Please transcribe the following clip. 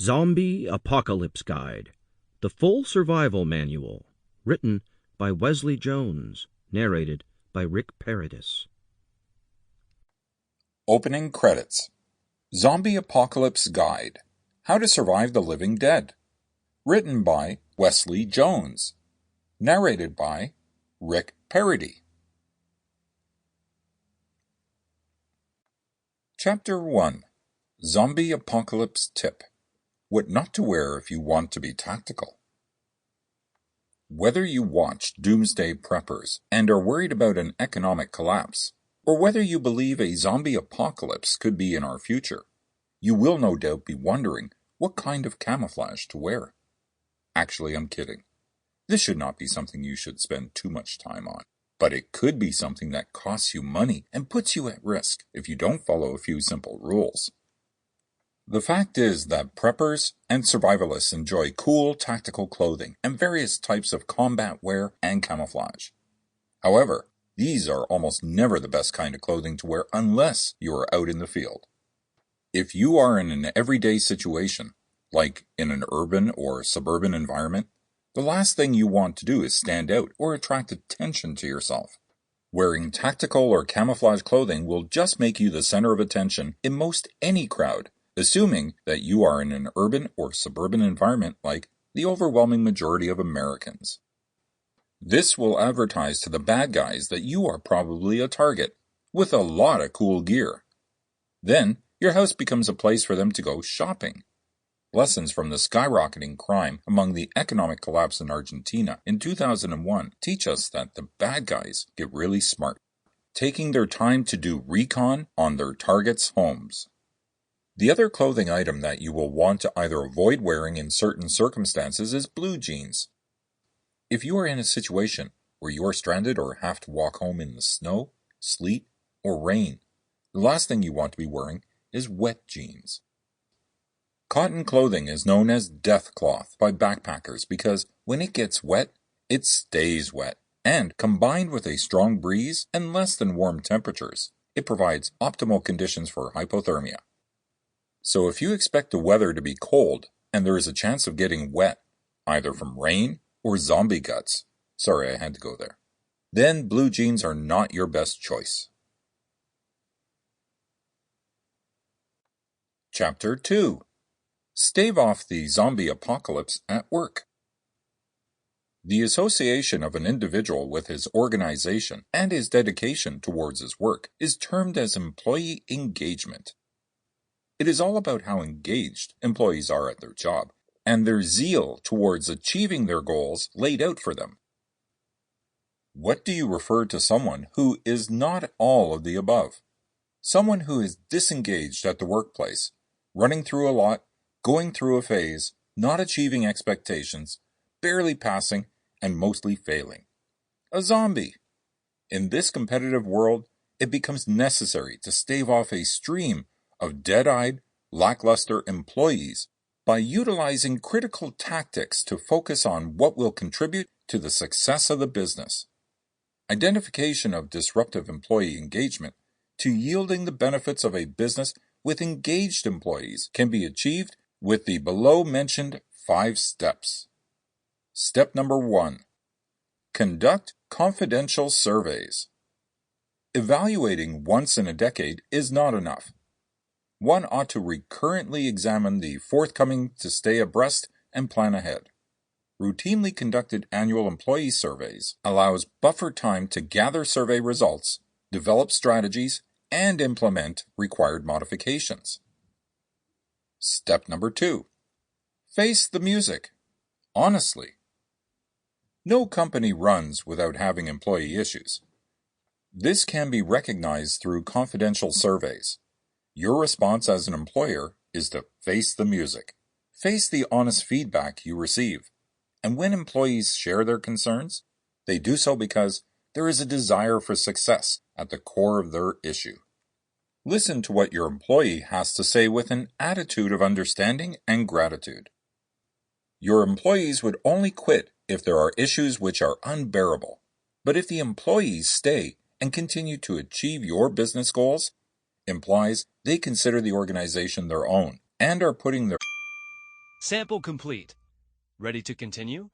Zombie Apocalypse Guide, the full survival manual, written by Wesley Jones, narrated by Rick Paradis. Opening credits. Zombie Apocalypse Guide, How to Survive the Living Dead. Written by Wesley Jones. Narrated by Rick Paradis. Chapter 1. Zombie Apocalypse Tip. What not to wear if you want to be tactical. Whether you watch Doomsday Preppers and are worried about an economic collapse, or whether you believe a zombie apocalypse could be in our future, you will no doubt be wondering what kind of camouflage to wear. Actually, I'm kidding. This should not be something you should spend too much time on, but it could be something that costs you money and puts you at risk if you don't follow a few simple rules. The fact is that preppers and survivalists enjoy cool tactical clothing and various types of combat wear and camouflage. However, these are almost never the best kind of clothing to wear unless you are out in the field. If you are in an everyday situation, like in an urban or suburban environment, the last thing you want to do is stand out or attract attention to yourself. Wearing tactical or camouflage clothing will just make you the center of attention in most any crowd, assuming that you are in an urban or suburban environment like the overwhelming majority of Americans. This will advertise to the bad guys that you are probably a target, with a lot of cool gear. Then, your house becomes a place for them to go shopping. Lessons from the skyrocketing crime among the economic collapse in Argentina in 2001 teach us that the bad guys get really smart, taking their time to do recon on their targets' homes. The other clothing item that you will want to either avoid wearing in certain circumstances is blue jeans. If you are in a situation where you are stranded or have to walk home in the snow, sleet, or rain, the last thing you want to be wearing is wet jeans. Cotton clothing is known as death cloth by backpackers because when it gets wet, it stays wet, and combined with a strong breeze and less than warm temperatures, it provides optimal conditions for hypothermia. So if you expect the weather to be cold and there is a chance of getting wet, either from rain or zombie guts, sorry I had to go there, then blue jeans are not your best choice. Chapter 2. Stave off the zombie apocalypse at work. The association of an individual with his organization and his dedication towards his work is termed as employee engagement. It is all about how engaged employees are at their job and their zeal towards achieving their goals laid out for them. What do you refer to someone who is not all of the above? Someone who is disengaged at the workplace, running through a lot, going through a phase, not achieving expectations, barely passing, and mostly failing. A zombie. In this competitive world, it becomes necessary to stave off a stream of dead-eyed, lackluster employees by utilizing critical tactics to focus on what will contribute to the success of the business. Identification of disruptive employee engagement to yielding the benefits of a business with engaged employees can be achieved with the below-mentioned 5 steps. Step number 1. Conduct confidential surveys. Evaluating once in a decade is not enough. One ought to recurrently examine the forthcoming to stay abreast and plan ahead. Routinely conducted annual employee surveys allows buffer time to gather survey results, develop strategies, and implement required modifications. Step number 2. Face the music. Honestly. No company runs without having employee issues. This can be recognized through confidential surveys. Your response as an employer is to face the music. Face the honest feedback you receive. And when employees share their concerns, they do so because there is a desire for success at the core of their issue. Listen to what your employee has to say with an attitude of understanding and gratitude. Your employees would only quit if there are issues which are unbearable. But if the employees stay and continue to achieve your business goals, implies they consider the organization their own and are putting their Sample complete. Ready to continue?